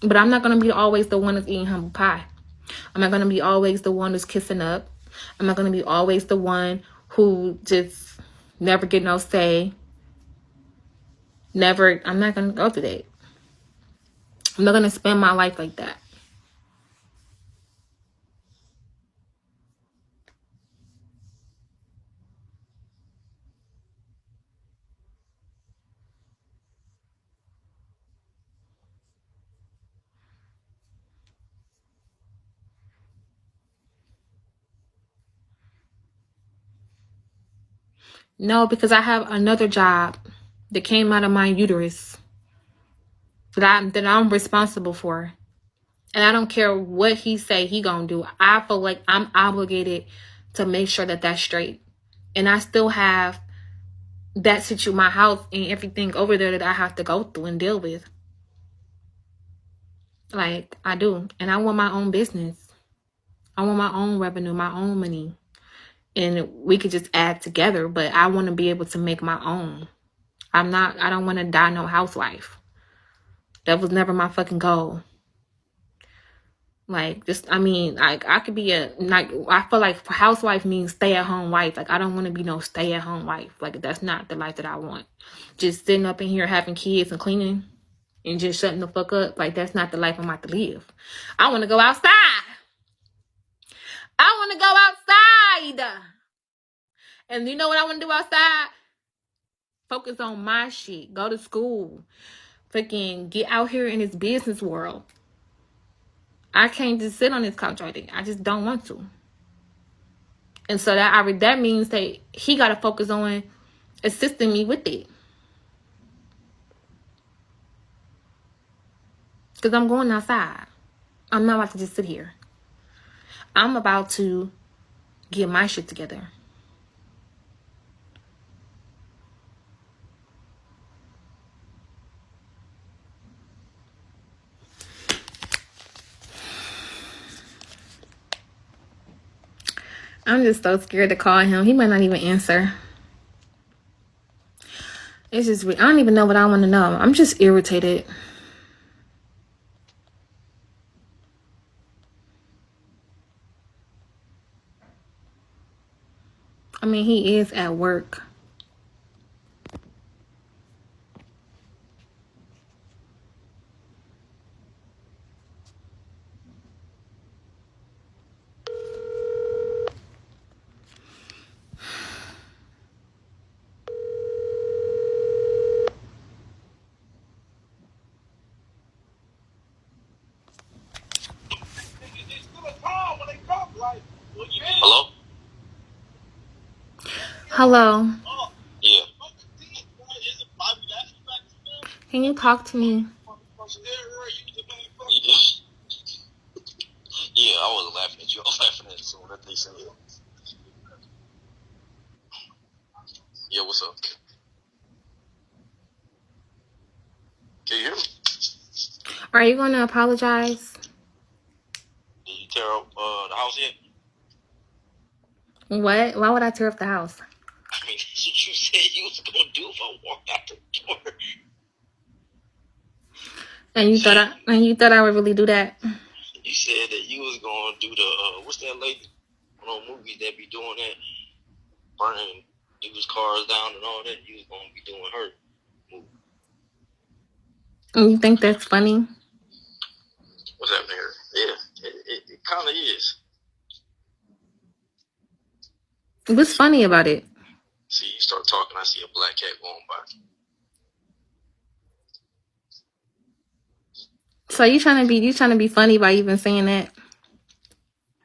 But I'm not going to be always the one that's eating humble pie. I'm not going to be always the one who's kissing up. I'm not going to be always the one who just never get no say. I'm not going to go through that. I'm not going to spend my life like that. No, because I have another job that came out of my uterus that I'm responsible for. And I don't care what he say he gonna do. I feel like I'm obligated to make sure that that's straight. And I still have that situation, my house and everything over there that I have to go through and deal with. Like, I do. And I want my own business. I want my own revenue, my own money. And we could just add together, but I want to be able to make my own. I don't want to die no housewife. That was never my fucking goal. Like, just, I mean, like, I could be I feel like housewife means stay-at-home wife. Like, I don't want to be no stay-at-home wife. Like, that's not the life that I want. Just sitting up in here having kids and cleaning and just shutting the fuck up. Like, that's not the life I'm about to live. I want to go outside. I want to go outside. And you know what I want to do outside? Focus on my shit. Go to school. Freaking get out here in this business world. I can't just sit on this couch right there. I just don't want to. And so that means that he got to focus on assisting me with it. Because I'm going outside. I'm not about to just sit here. I'm about to get my shit together. I'm just so scared to call him. He might not even answer. It's just, I don't even know what I want to know. I'm just irritated. I mean, he is at work. Hello? Hello. Yeah. Can you talk to me? Yeah, I wasn't laughing at you. I was laughing at someone that they said. Yeah, what's up? Can you hear me? Are you going to apologize? Did you tear up the house yet? What? Why would I tear up the house? I mean, that's what you said you was going to do if I walked out the door. And you thought I would really do that? You said that you was going to do the, what's that lady on movies that be doing that? Burning people's cars down and all that. You was going to be doing her movie. And you think that's funny? What's happening here? Yeah, it kind of is. What's funny about it? See, you start talking, I see a black cat going by. So you trying to be funny by even saying that?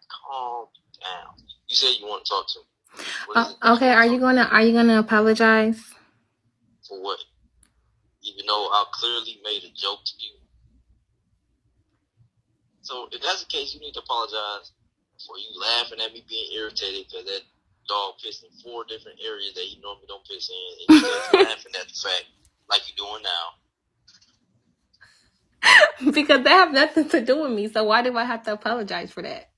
Calm down. You said you want to talk to me. Okay, are you gonna apologize? For what? Even though I clearly made a joke to you. So if that's the case, you need to apologize for you laughing at me being irritated because that dog pissed in 4 different areas that he normally don't piss in, and you just laughing at the fact like you're doing now. Because that have nothing to do with me. So why do I have to apologize for that?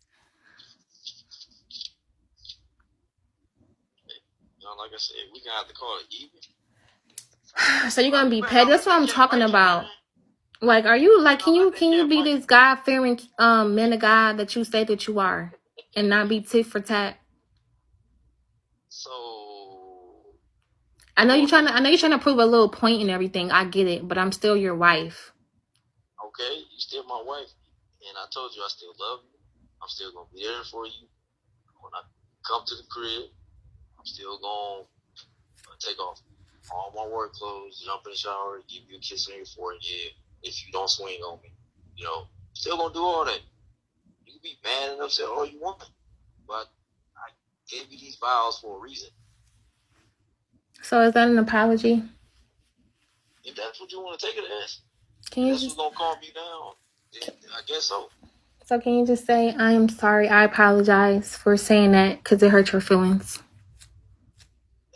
You know, like I said, we gonna have to call it even. So you're gonna be petty. That's what I'm talking about. Like, are you like? Can you be this God-fearing man of God that you say that you are, and not be tit for tat? So I know you're trying to prove a little point and everything. I get it, but I'm still your wife. okay, you still my wife, and I told you I still love you. I'm still gonna be there for you when I come to the crib. I'm still gonna take off all my work clothes, jump in the shower, give you a kiss on your forehead if you don't swing on me. You know, still gonna do all that. You can be mad and upset all you want, but I gave you these vows for a reason. So is that an apology? If that's what you want to take it as, Can you that's just, what's gonna calm you down, then I guess so. so can you just say, I am sorry, I apologize for saying that because it hurt your feelings?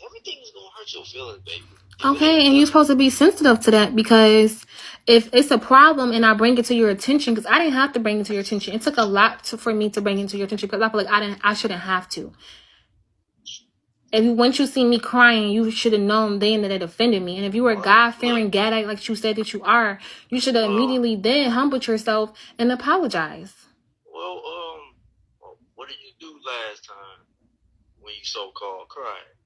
Everything is gonna hurt your feelings, baby. Okay, and you're supposed to be sensitive to that, because if it's a problem and I bring it to your attention, because I didn't have to bring it to your attention. It took a lot for me to bring it to your attention, because I feel like I shouldn't have to. And once you see me crying, you should have known then that it offended me. And if you were a God-fearing gadite like you said that you are, you should have immediately then humbled yourself and apologize. Well, what did you do last time when you so-called cried?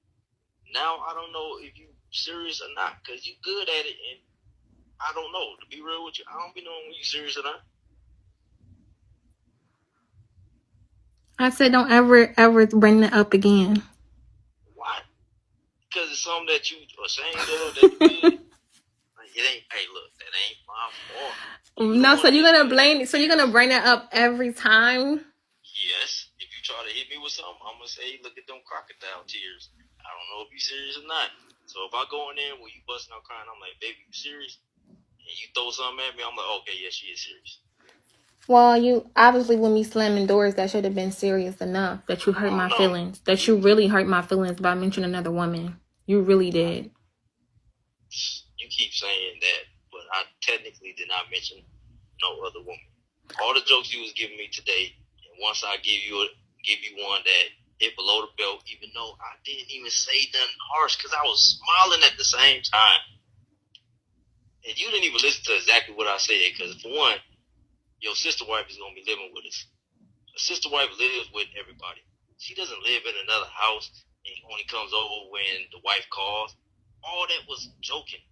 Now I don't know if you serious or not, because you good at it, and I don't know. To be real with you, I don't be knowing when you serious or not. I said don't ever bring that up again. Why? Because it's something that you ashamed of that you did. It ain't. Hey, look, that ain't my fault. No, so you're gonna blame. So you're gonna bring that up every time. Yes. If you try to hit me with something, I'm gonna say, look at them crocodile tears. I don't know if you serious or not. So if I go in there when you busting out crying, I'm like, baby, you serious? And you throw something at me, I'm like, okay, yeah, she is serious. Well, you obviously, with me slamming doors, that should have been serious enough. That you hurt my feelings. That you really hurt my feelings by mentioning another woman. You really did. You keep saying that, but I technically did not mention no other woman. All the jokes you was giving me today, and once I give you one that hit below the belt, even though I didn't even say nothing harsh, because I was smiling at the same time. And you didn't even listen to exactly what I said, because for one, your sister wife is going to be living with us. A sister wife lives with everybody. She doesn't live in another house and only comes over when the wife calls. All that was joking.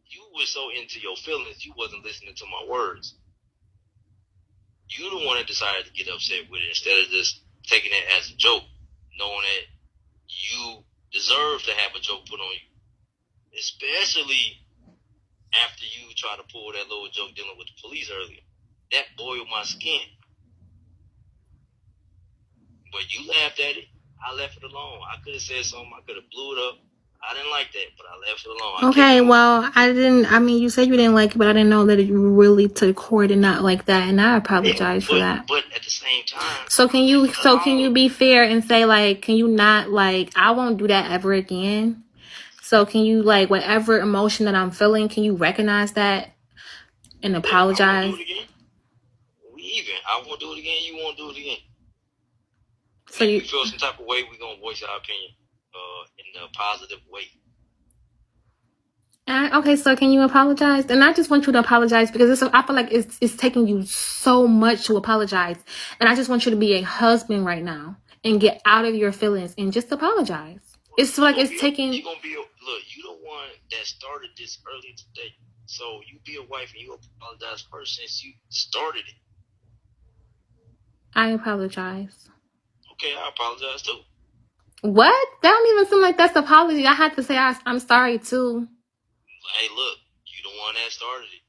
You were so into your feelings, you wasn't listening to my words. You the one that decided to get upset with it instead of just taking it as a joke, knowing that you deserve to have a joke put on you. Especially after you try to pull that little joke dealing with the police earlier. That boiled my skin. But you laughed at it. I left it alone. I could have said something. I could have blew it up. I didn't like that, but I left it alone. Okay, well, I didn't. I mean, you said you didn't like it, but I didn't know that you really took court and not like that, and I apologize for that. But at the same time, so can you be fair and say, like, can you not, like, I won't do that ever again? So can you, like, whatever emotion that I'm feeling, can you recognize that and apologize? I won't do it again. We even. I won't do it again. You won't do it again. So if you feel some type of way, we're gonna voice our opinion in a positive way. Okay, so can you apologize? And I just want you to apologize, because I feel like it's taking you so much to apologize. And I just want you to be a husband right now and get out of your feelings and just apologize. Well, it's like it's taking. You're gonna be look. You the one that started this earlier today. So you be a wife and you apologize first since you started it. I apologize. Okay, I apologize too. What? That don't even seem like that's an apology. I had to say I'm sorry too. Hey, look, you the one that started it.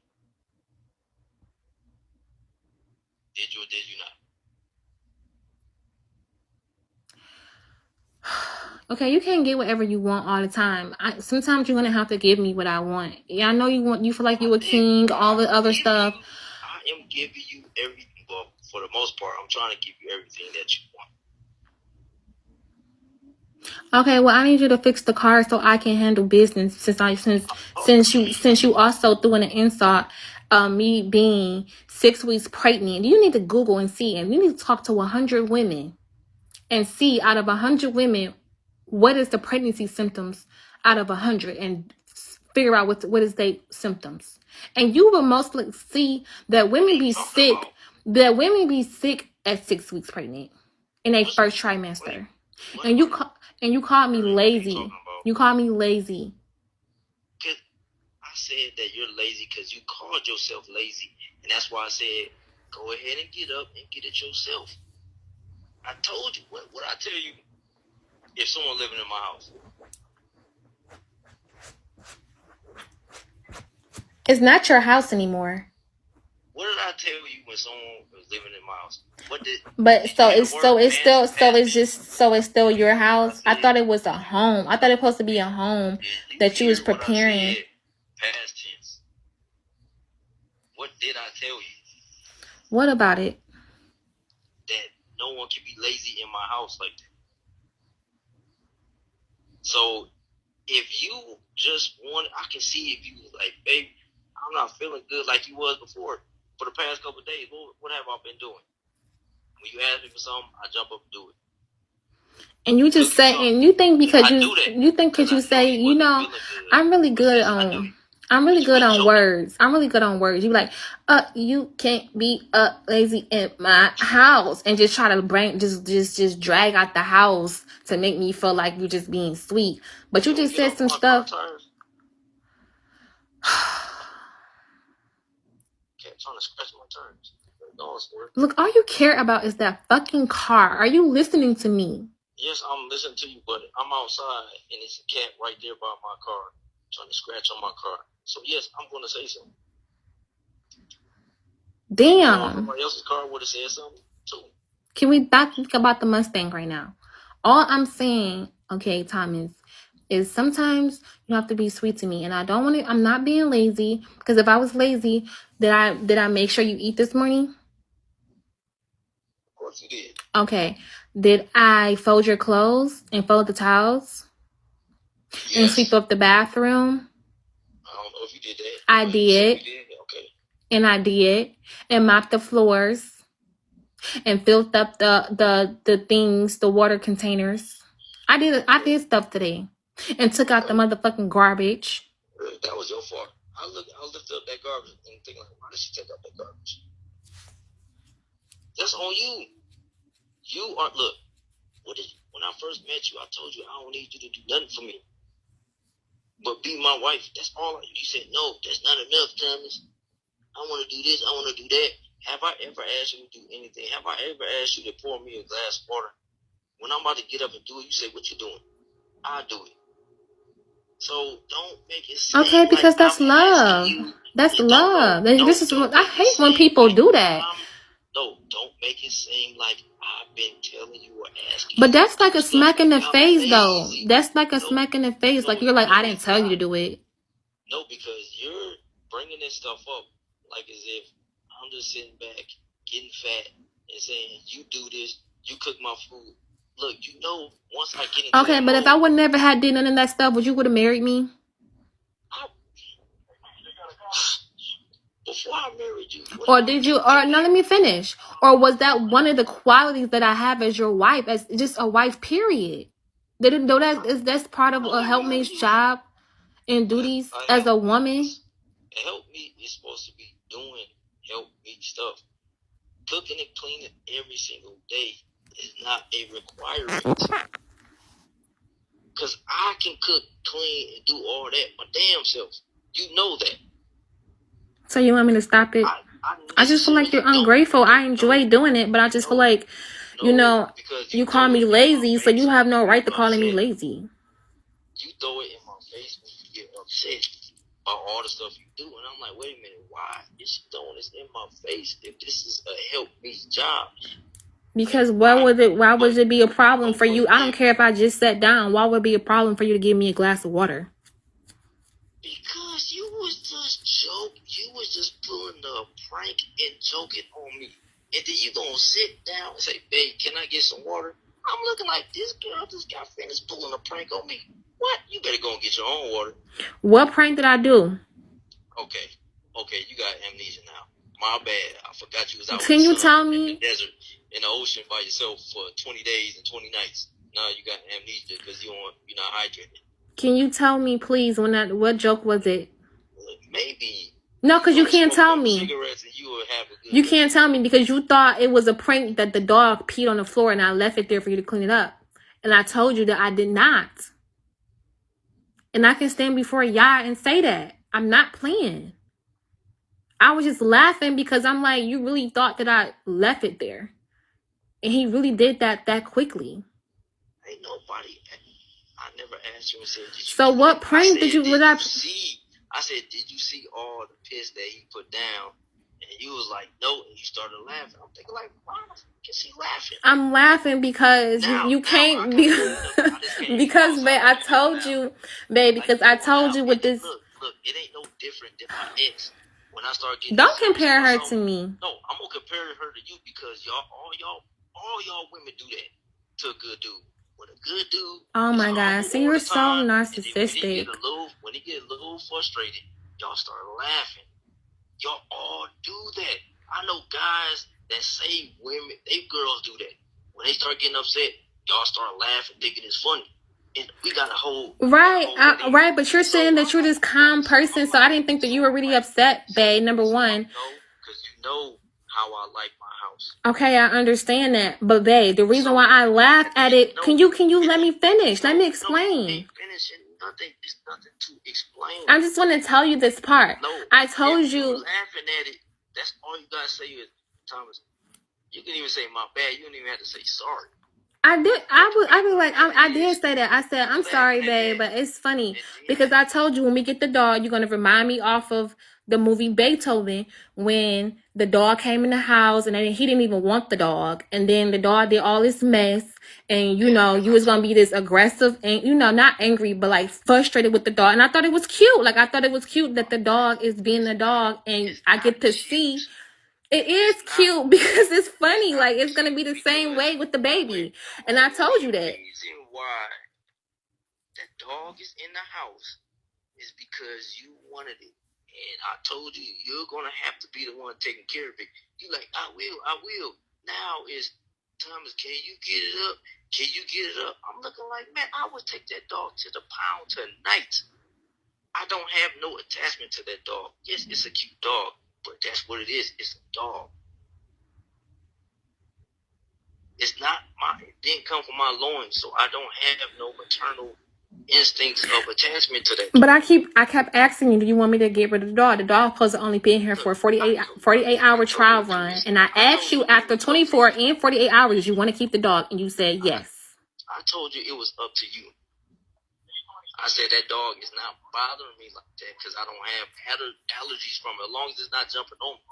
Did you or did you not? Okay, you can't get whatever you want all the time. Sometimes you're gonna have to give me what I want. Yeah, I know you feel like you a king, all the other stuff. I am giving you everything, but for the most part, I'm trying to give you everything that you want. Okay, well, I need you to fix the car so I can handle business. Since you also threw in an insult, me being 6 weeks pregnant. You need to Google and see, and you need to talk to 100 women and see out of 100 women what is the pregnancy symptoms out of 100, and figure out what is their symptoms. And you will mostly see that women be sick. That women be sick at 6 weeks pregnant in their first trimester. And you call me lazy. You call me lazy. I said that you're lazy because you called yourself lazy, and that's why I said go ahead and get up and get it yourself. I told you. What I tell you? If someone living in my house. It's not your house anymore. What did I tell you when someone was living in my house? It's still your house. I thought it was a home. I thought it was supposed to be a home that you was preparing. Past tense. What did I tell you? What about it? That no one can be lazy in my house like that. So if you just want, I can see if you like, babe, I'm not feeling good like you was before. For the past couple of days, what have I been doing? When you ask me for something, I jump up and do it. And you just say, and you think because you say, you know, I'm really good on words. I'm really good on words. You be like, you can't be lazy in my house, and just try to just drag out the house to make me feel like you're just being sweet. But you just said some stuff. Trying to scratch my tires. Look, all you care about is that fucking car. Are you listening to me? Yes, I'm listening to you, but I'm outside and it's a cat right there by my car trying to scratch on my car. So yes, I'm going to say something. Damn. Somebody else's car would have said something too. Can we not think about the Mustang right now? All I'm saying, okay, Thomas, is sometimes you have to be sweet to me, and I don't want to. I'm not being lazy, because if I was lazy, did I make sure you eat this morning? Of course you did. Okay. Did I fold your clothes and fold the towels? Yes. And sweep up the bathroom? I don't know if you did that. I did. Okay. And I did. And mopped the floors. And filled up the things, the water containers. I did stuff today. And took out the motherfucking garbage. That was your fault. I lift up that garbage and think like, why did she take out that garbage? That's on you. You are, look, when I first met you, I told you I don't need you to do nothing for me. But be my wife. That's all. You said, no, that's not enough, Thomas. I want to do this. I want to do that. Have I ever asked you to do anything? Have I ever asked you to pour me a glass of water? When I'm about to get up and do it, you say, what you doing? I do it. So don't make it seem okay, because like that's I'm love. That's love. This is what I hate when people do that. No, don't make it seem like I've been telling you or asking. But that's like a smack in the face, though. That's like a smack in the face. Like you're like, I didn't tell you to do it. No, because you're bringing this stuff up like as if I'm just sitting back, getting fat, and saying, you do this, you cook my food. Look, you know, once I get into okay, but if I would never had did none of that stuff, would you would have married me? Before I married you. Or did you, or no, let me finish. Or was that one of the qualities that I have as your wife, as just a wife, period? Didn't know that's part of a helpmate's job and duties as a woman? A helpmate is supposed to be doing helpmate stuff. Cooking and cleaning every single day is not a requirement. Because I can cook, clean, and do all that my damn self. You know that. So you want me to stop it? I just feel like you're ungrateful. I enjoy doing it, but I just feel like, you call me lazy, so you have no right to calling me lazy. You throw it in my face when you get upset about all the stuff you do, and I'm like, wait a minute, why is she throwing this in my face if this is a help me job? Because why would it be a problem for you? I don't care if I just sat down. Why would it be a problem for you to give me a glass of water? Because you was just pulling a prank and joking on me. And then you gonna sit down and say, babe, can I get some water? I'm looking like, this girl just got finished pulling a prank on me. What? You better go and get your own water. What prank did I do? Okay, you got amnesia now. My bad. I forgot you was out Can you tell me? in the desert, in the ocean by yourself for 20 days and 20 nights. Now you got amnesia because you're not hydrated. Can you tell me, please, what joke was it? Maybe. No, because you can't tell me. Cigarettes and you will have a good You can't tell me because you thought it was a prank that the dog peed on the floor and I left it there for you to clean it up. And I told you that I did not. And I can stand before y'all and say that. I'm not playing. I was just laughing because I'm like, you really thought that I left it there. And he really did that quickly. Ain't nobody. I never asked you and said, did you so what prank did you see? I said, did you see all the piss that he put down? And you was like, no, and you started laughing. I'm thinking like, why is he laughing? I'm laughing because you can't because babe, I told you, babe, because I told you with this. Look, it ain't no different than my ex. When I start getting don't compare her to me. No, I'm gonna compare her to you because all y'all women do that to a good dude. When a good dude, oh my god, see, you're so narcissistic. When he get a little frustrated, y'all start laughing. Y'all all do that. I know guys that say women, they girls do that. When they start getting upset, y'all start laughing, thinking it's funny. And we got a whole right, but you're saying that you're this calm person, so I didn't think that you were really upset, babe. Number one, because you know how I like my house. Okay, I understand that, but babe, the reason why I laugh at it, can you let me finish? Let me explain. Nothing to explain. I just want to tell you this part. No, I told you. Laughing at it. That's all you gotta say is, Thomas. You can even say my bad. You don't even have to say sorry. I did. I did say that. I said, I'm sorry, babe, but it's funny because I told you when we get the dog, you're gonna remind me off of the movie Beethoven when the dog came in the house and he didn't even want the dog, and then the dog did all this mess, and you was gonna be this aggressive and not angry but like frustrated with the dog, and I thought it was cute. Like I thought it was cute that the dog is being the dog, and I get to see. It is cute because it's funny. Like, it's going to be the same way with the baby. And I told you that. The reason why that dog is in the house is because you wanted it. And I told you, you're going to have to be the one taking care of it. You like, I will. Now is, Thomas, can you get it up? Can you get it up? I'm looking like, man, I would take that dog to the pound tonight. I don't have no attachment to that dog. Yes, it's a cute dog. But that's what it is. It's a dog. It's not it didn't come from my loins, so I don't have no maternal instincts of attachment to that dog. But I kept asking you, do you want me to get rid of the dog? The dog supposed to only be in here for a 48-hour trial run. And I asked you after 24 and 48 hours, you want to keep the dog? And you said yes. I told you it was up to you. I said that dog is not bothering me like that because I don't have allergies from it as long as it's not jumping on me.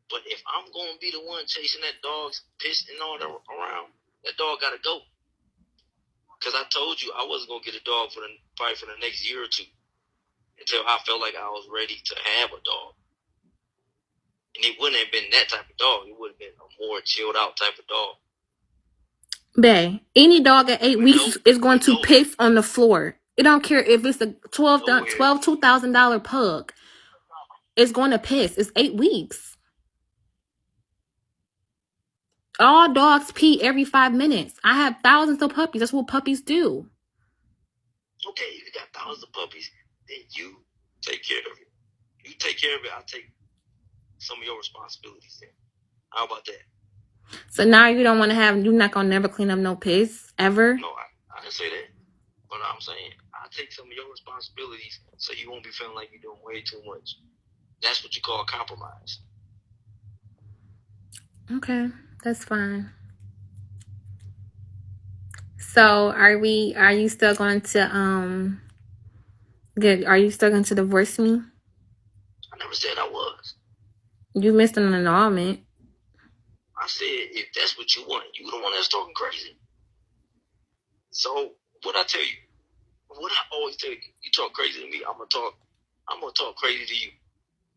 But if I'm going to be the one chasing that dog's piss and all that around, that dog got to go. Because I told you I wasn't going to get a dog probably for the next year or two until I felt like I was ready to have a dog. And it wouldn't have been that type of dog. It would have been a more chilled out type of dog. Bae, any dog at 8 weeks is going to piss on the floor. It don't care if it's a $2,000 pug. It's going to piss. It's 8 weeks. All dogs pee every 5 minutes. I have thousands of puppies. That's what puppies do. Okay, if you got thousands of puppies, then you take care of it. You take care of it, I'll take some of your responsibilities then. How about that? So now you're not gonna never clean up no piss ever? No, I didn't say that. But I'm saying I'll take some of your responsibilities so you won't be feeling like you're doing way too much. That's what you call compromise. Okay, that's fine. So are you still going to are you still going to divorce me? I never said I was. You missed an annulment. I said, if that's what you want, you the one that's talking crazy. So, what I tell you, what I always tell you, you talk crazy to me, I'm gonna talk crazy to you.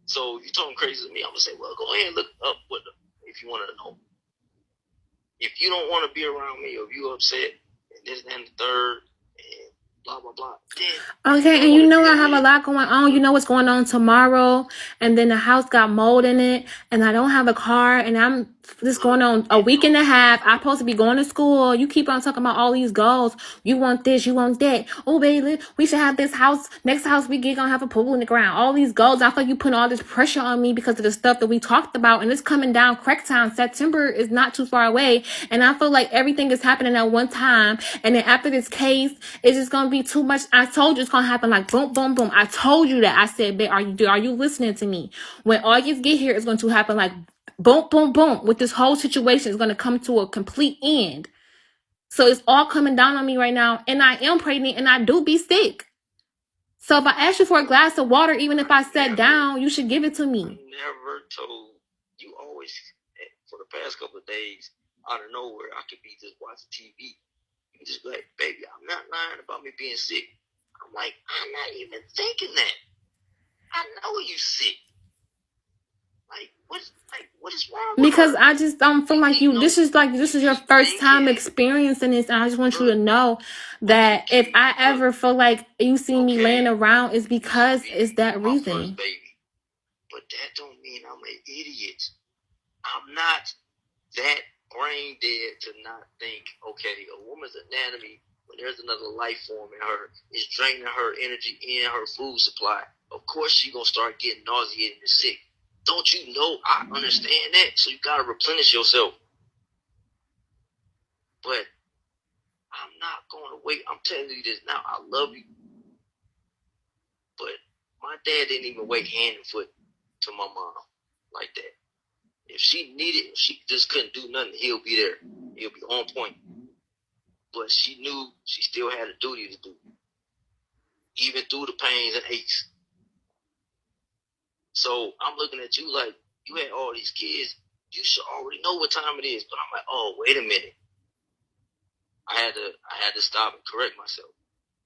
So, you talking crazy to me, I'm gonna say, well, go ahead and look up if you want to know. If you don't want to be around me, or if you upset, and this and the third, and blah, blah, blah. Okay, and you know I have a lot going on. You know what's going on tomorrow, and then the house got mold in it, and I don't have a car, and I'm this going on a week and a half. I'm supposed to be going to school. You keep on talking about all these goals. You want this, you want that. Oh, baby, we should have this house. Next house we get gonna have a pool in the ground. All these goals. I feel like you putting all this pressure on me because of the stuff that we talked about. And it's coming down crack time. September is not too far away. And I feel like everything is happening at one time. And then after this case, it's just gonna be too much. I told you it's gonna happen like boom, boom, boom. I told you that. I said, babe, are you listening to me? When August get here, it's going to happen like boom, boom, boom. With this whole situation is going to come to a complete end. So it's all coming down on me right now. And I am pregnant and I do be sick. So if I ask you for a glass of water, even if I sat down, you should give it to me. I never told you. Always, for the past couple of days, out of nowhere, I could be just watching TV. You just be like, baby, I'm not lying about me being sick. I'm like, I'm not even thinking that. I know you sick. What is wrong with because her? I just don't feel like you. This is your first time experiencing this, and I just want you to know that if I ever feel like you see me laying around, it's because it's that reason. First baby. But that don't mean I'm an idiot. I'm not that brain dead to not think, okay, a woman's anatomy, when there's another life form in her, is draining her energy and her food supply. Of course she's going to start getting nauseated and sick. Don't you know I understand that? So you got to replenish yourself. But I'm not going to wait. I'm telling you this now. I love you. But my dad didn't even wait hand and foot to my mom like that. If she needed, if she just couldn't do nothing, he'll be there. He'll be on point. But she knew she still had a duty to do. Even through the pains and aches. So I'm looking at you like, you had all these kids. You should already know what time it is. But I'm like, oh, wait a minute. I had to stop and correct myself.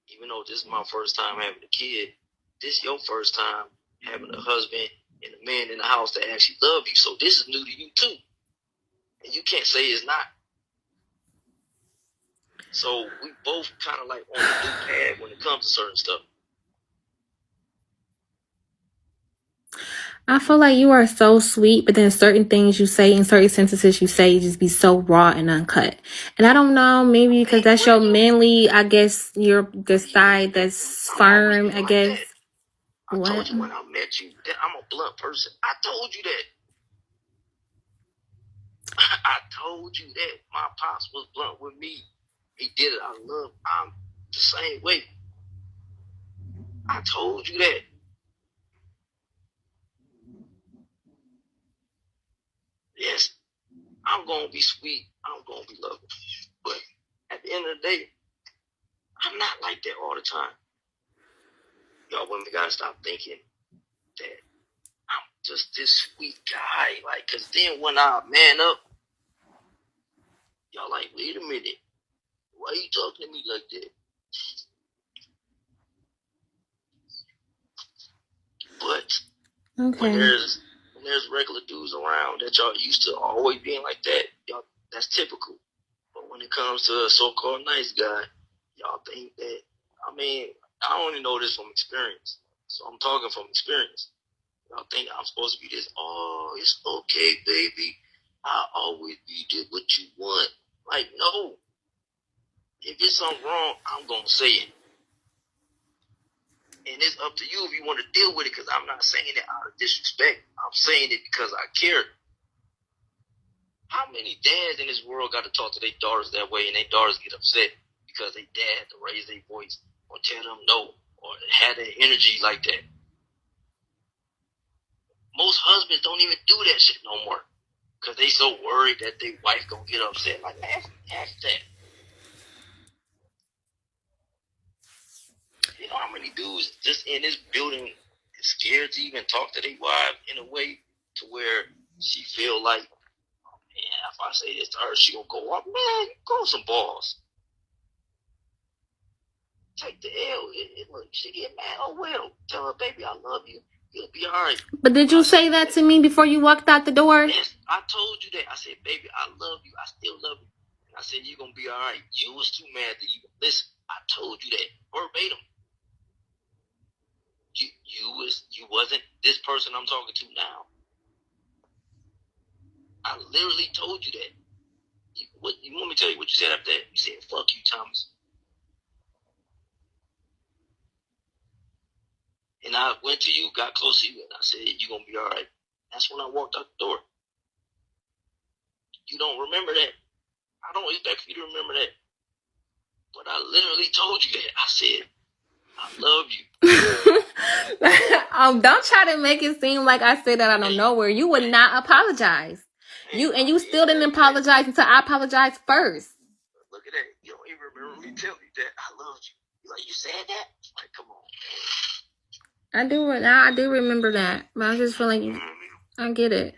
Even though this is my first time having a kid, this is your first time having a husband and a man in the house that actually love you. So this is new to you too. And you can't say it's not. So we both kind of like on the new path when it comes to certain stuff. I feel like you are so sweet, but then certain things you say in certain sentences you say just be so raw and uncut. And I don't know, maybe because that's your manly, I guess, your the side that's firm, I guess. I told you when I met you that I'm a blunt person. I told you that. I told you that. My pops was blunt with me. He did it. I'm the same way. I told you that. Yes, I'm going to be sweet. I'm going to be loving. But at the end of the day, I'm not like that all the time. Y'all women got to stop thinking that I'm just this sweet guy. Like, because then when I man up, y'all like, wait a minute. Why are you talking to me like that? But when there's regular dudes around that y'all used to always being like that, y'all, that's typical. But when it comes to a so-called nice guy, y'all think that, I mean, I only know this from experience. So I'm talking from experience. Y'all think I'm supposed to be this, oh, it's okay, baby. I'll always be what you want. Like, no. If it's something wrong, I'm going to say it. And it's up to you if you want to deal with it, because I'm not saying it out of disrespect. I'm saying it because I care. How many dads in this world got to talk to their daughters that way and their daughters get upset because their dad had to raise their voice or tell them no or had that energy like that? Most husbands don't even do that shit no more because they so worried that their wife gonna get upset. Like, man, F that. You know how many dudes just in this building is scared to even talk to their wife in a way to where she feel like, man, if I say this to her, she gonna go off. Man, go some balls. Take the L. Look, she get mad. Oh well. Tell her, baby, I love you. You'll be all right. But did you say that to me before you walked out the door? Yes, I told you that. I said, baby, I love you. I still love you. And I said, you're going to be all right. You was too mad to even listen. I told you that verbatim. You wasn't this person I'm talking to now. I literally told you that. What you want me to tell you what you said after that? You said, fuck you, Thomas. And I went to you, got close to you, and I said, you're going to be all right. That's when I walked out the door. You don't remember that. I don't expect you to remember that. But I literally told you that. I said, I love you. Don't try to make it seem like I said that out of nowhere. You would not apologize. You still didn't apologize until I apologized first. Look at that. You don't even remember me telling you that I loved you. Like, you said that? Like, come on. I do remember that. But I just feel like I get it.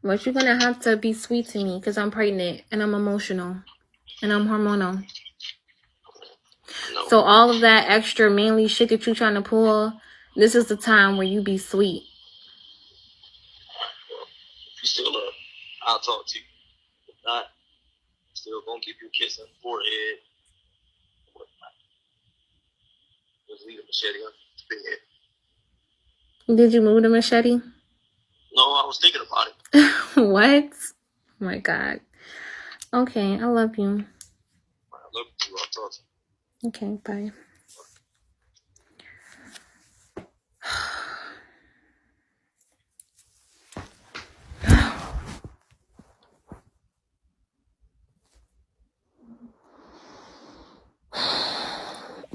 But you're gonna have to be sweet to me because I'm pregnant and I'm emotional and I'm hormonal. So all of that extra manly shit that you're trying to pull, this is the time where you be sweet. If you still love, I'll talk to you. If not, I'm still gonna give you a kiss on the forehead. Just leave the machete on the bed. Did you move the machete? No, I was thinking about it. What? Oh my God. Okay, I love you. I love you too. I'll talk to you. Okay, bye.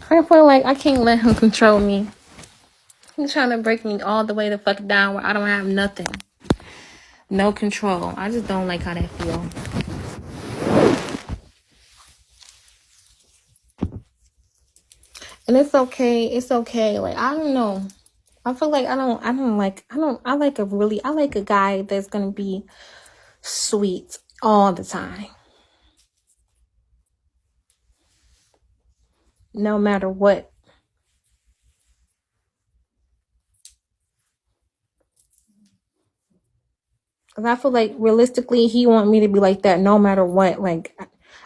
I feel like I can't let him control me. He's trying to break me all the way the fuck down where I don't have nothing. No control. I just don't like how that feels. And it's okay. It's okay. Like, I don't know. I feel like I like a guy that's gonna be sweet all the time. No matter what. Cause I feel like realistically he want me to be like that no matter what. Like,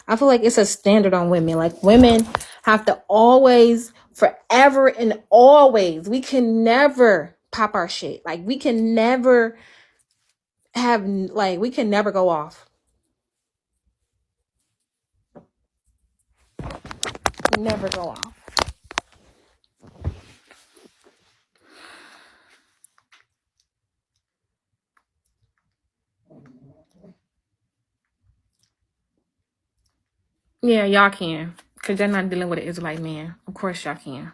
I feel like it's a standard on women. Like, women have to always, forever and always, we can never pop our shit. Like, we can never go off. Never go off. Yeah, y'all can. Because they're not dealing with an Israelite man. Of course y'all can.